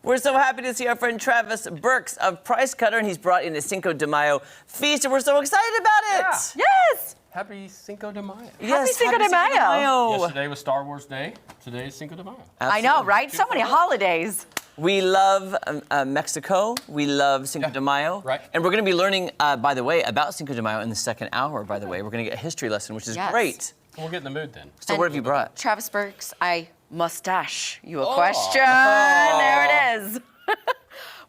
We're so happy to see our friend Travis Burks of Price Cutter, and he's brought in a Cinco de Mayo feast, and we're so excited about it. Yeah. Yes! Happy Cinco de Mayo. Happy Cinco de Mayo. Yesterday was Star Wars Day. Today is Cinco de Mayo. I know, right? So many holidays. We love Mexico. We love Cinco de Mayo. Right. And we're going to be learning, by the way, about Cinco de Mayo in the second hour, by the way. We're going to get a history lesson, which is great. We'll get in the mood then. So what have you brought? Travis Burks, I mustache you a question. There it is.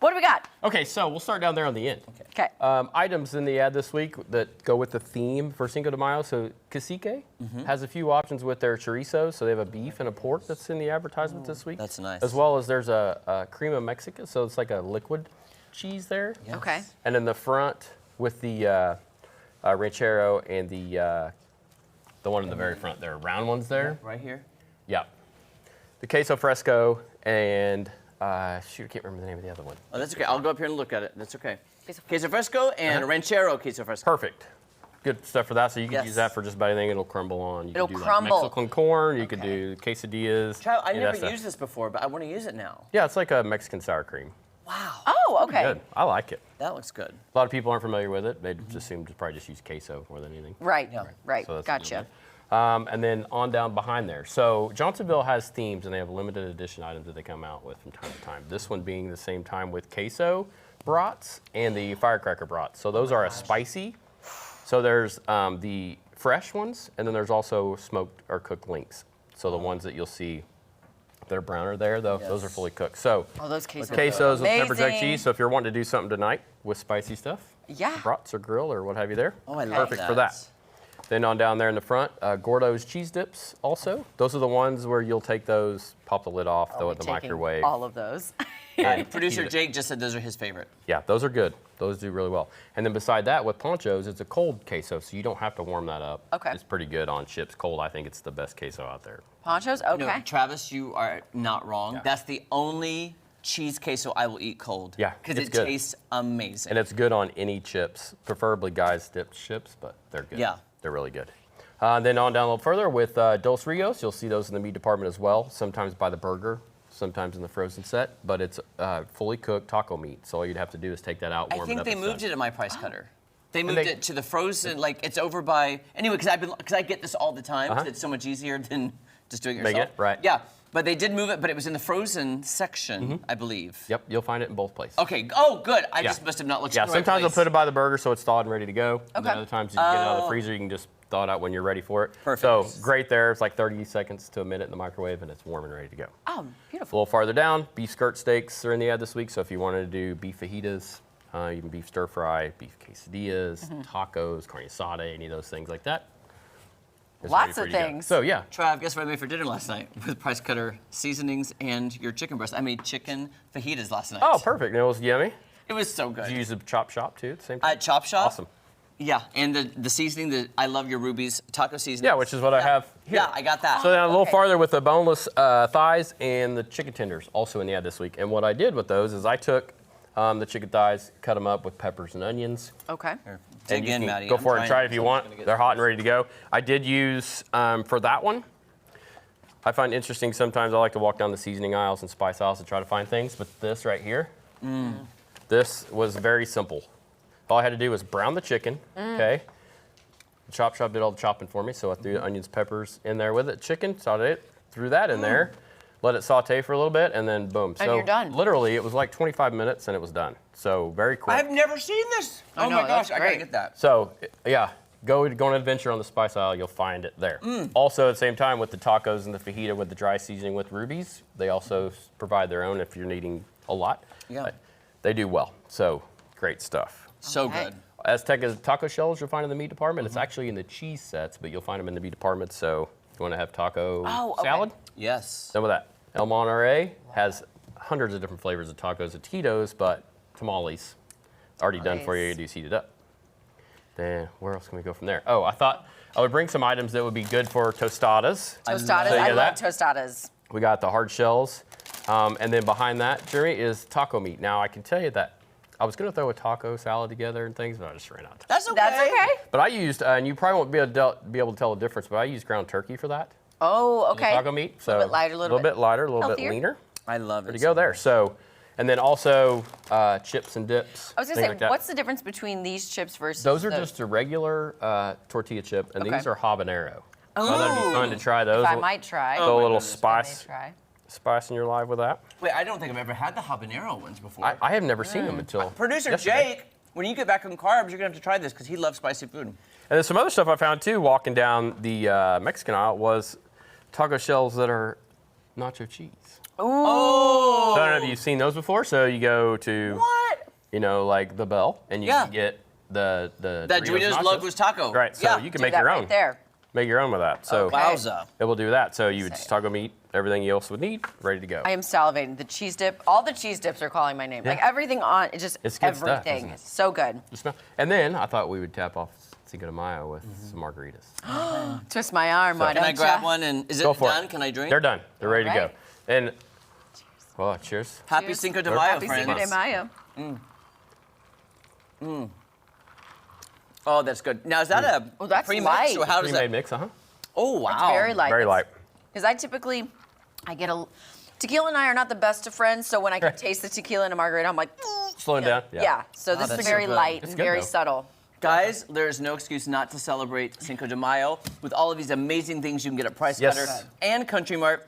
What do we got? Okay, so we'll start down there on the end. Okay. Items in the ad this week that go with the theme for Cinco de Mayo. So Cacique has a few options with their chorizo. So they have a beef and a pork that's in the advertisement this week. That's nice. As well as there's a crema mexica. So it's like a liquid cheese there. Yes. Okay. And in the front with the ranchero and the one in the very front there, round ones there. Right here? Yeah. The queso fresco and shoot, I can't remember the name of the other one. Oh, that's okay. I'll go up here and look at it. That's okay. Queso fresco and ranchero queso fresco. Perfect. Good stuff for that. So you can Yes. use that for just about anything. It'll crumble on. You It'll can do crumble. Like Mexican corn. You could do quesadillas. I any of never that stuff. used this before, but I want to use it now. Yeah, it's like a Mexican sour cream. Wow. Oh, okay. Good. I like it. That looks good. A lot of people aren't familiar with it. They just assume to probably just use queso more than anything. Right, Yeah. right. So that's Gotcha. And then on down behind there. So Johnsonville has themes, and they have limited edition items that they come out with from time to time. This one being the same time with queso brats and the firecracker brats. So those are a spicy. So there's the fresh ones, and then there's also smoked or cooked links. So the ones that you'll see that are browner there, though, those are fully cooked. So Oh, those quesos. quesos with pepper jack Amazing. cheese. So if you're wanting to do something tonight with spicy stuff, Yeah. brats or grill or what have you there, Oh, I love perfect for that. Then on down there in the front, Gordo's cheese dips also. Those are the ones where you'll take those, pop the lid off, throw it in the Taking microwave. all of those. and Producer heat it. Jake just said those are his favorite. Yeah, those are good. Those do really well. And then beside that, with ponchos, it's a cold queso, so you don't have to warm that up. Okay. It's pretty good on chips cold. I think it's the best queso out there. Ponchos? Okay. No, Travis, you are not wrong. Yeah. That's the only cheese queso I will eat cold. Yeah, Because it's it good. tastes amazing. And it's good on any chips, preferably guys dipped chips, but they're good. Yeah. They're really good. Then on down a little further with Dos Rios, you'll see those in the meat department as well, sometimes by the burger, sometimes in the frozen set, but it's fully cooked taco meat. So all you'd have to do is take that out, I warm it think up. they and moved set. it at my price cutter. They moved they- it to the frozen, like it's over by, anyway, because I get this all the time, 'cause it's so much easier than just doing it Make yourself. it, right. Yeah, but they did move it, but it was in the frozen section, I believe. Yep, you'll find it in both places. Okay, oh, good. I Yeah. just must have not looked Yeah, at the right sometimes they'll place. put it by the burger so it's thawed and ready to go. And then Okay. other times you get it out of the freezer, you can just thaw it out when you're ready for it. Perfect. So great there. It's like 30 seconds to a minute in the microwave and it's warm and ready to go. Oh, A beautiful. little farther down, beef skirt steaks are in the ad this week. So if you wanted to do beef fajitas, even beef stir fry, beef quesadillas, tacos, carne asada, any of those things like that. it's Lots ready for of you to go. things. So yeah, Trav, guess what I made for dinner last night with price cutter seasonings and your chicken breast? I made chicken fajitas last night. oh perfect. And it was yummy. It was so good. Did you use the chop shop too at the same time? Chop shop? Awesome. Yeah, and the seasoning, I love your Ruby's taco seasoning. Yeah, which is what I have here. Yeah, I got that. So then a little Okay. farther with the boneless thighs and the chicken tenders, also in the ad this week. And what I did with those is I took the chicken thighs, cut them up with peppers and onions. Okay. Here, And dig you in, can Maddie. go I'm for it and trying- try it if you want. They're hot and ready to go. I did use, for that one, I find interesting sometimes I like to walk down the seasoning aisles and spice aisles to try to find things, but this right here, this was very simple. All I had to do was brown the chicken, okay? The chop shop did all the chopping for me, so I threw the onions, peppers in there with it. Chicken, sauteed it, threw that in there, let it saute for a little bit, and then boom. And you're done. Literally, it was like 25 minutes and it was done. So very quick. I've never seen this. I Oh know, my gosh, that's I gotta great. get that. So, yeah, go on an adventure on the spice aisle, you'll find it there. Also, at the same time, with the tacos and the fajita with the dry seasoning with Ruby's, they also provide their own if you're needing a lot. Yeah. But they do well, so great stuff. So Okay. good. Azteca's taco shells you'll find in the meat department. It's actually in the cheese sets, but you'll find them in the meat department, so if you want to have taco Oh, okay. salad, Yes. some of that. El Monterey has hundreds of different flavors of tacos and Tito's, but tamales already done for you. You just heat it up. Then where else can we go from there? Oh, I thought I would bring some items that would be good for tostadas. Tostadas. So you I got love that? tostadas. We got the hard shells, and then behind that, Jeremy, is taco meat. Now I can tell you that I was gonna throw a taco salad together and things, but I just ran out of time. That's okay. That's okay. But I used, and you probably won't be able to tell the difference, but I used ground turkey for that. Oh, The okay. taco meat. So bit lighter, a little bit lighter, a little healthier. bit leaner. I love it. There you go there. So, And then also chips and dips. I was gonna things say, like that. what's the difference between these chips versus Those are the- just a regular tortilla chip, and Okay. these are habanero. So that'd be fun to try those. If I might try. Throw a little I may spice in your life with that. Wait, I don't think I've ever had the habanero ones before. I have never seen them until Producer yesterday. Jake, when you get back on carbs, you're gonna have to try this because he loves spicy food. And then some other stuff I found too, walking down the Mexican aisle, was taco shells that are nacho cheese. Oh! So I don't know if you've seen those before. So you go to, What? you know, like the Bell, and you Yeah. can get the That Doritos nachos. Locos Taco. Right. So Yeah. you can Do make that your right own. there. Make your own with that. So Wowza. it will do that. So you would just taco meat, everything else would need, ready to go. I am salivating. The cheese dip, all the cheese dips are calling my name. Yeah. Like everything on, it just It's good stuff, everything. isn't it? It's so good. You smell- And then I thought we would tap off Cinco de Mayo with some margaritas. Twist my arm. why Can I don't grab ya? one and is Go it for done? it. Can I drink? They're done. They're ready to Alright. go. And well, cheers. Happy Cheers. Cinco de Mayo, Happy friends. Cinco de Mayo. Oh, that's good. Now is that a Oh, that's pre-mix light. or how does Pre-made that? mix, Oh wow. Very light. Very light. Because I get a. Tequila and I are not the best of friends, so when I can taste the tequila in a margarita, I'm like, Slowing down. yeah. So this that's is so very good. light It's and good, very though. subtle. Guys, there's no excuse not to celebrate Cinco de Mayo with all of these amazing things you can get at Price Yes. Cutter and Country Mart.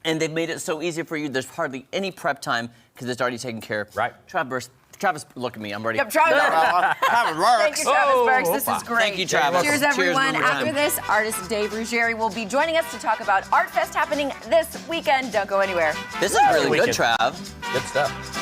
And they've made it so easy for you. There's hardly any prep time because it's already taken care of. Right. Travis, look at me. I'm ready. Yep, Travis. Travis works. Thank you, Travis Oh, Burks. This is opa. great. Thank you, Travis. Cheers, Cheers everyone. one more After time. this, artist Dave Ruggieri will be joining us to talk about Art Fest happening this weekend. Don't go anywhere. This is really good, Weekend. Trav. Good stuff.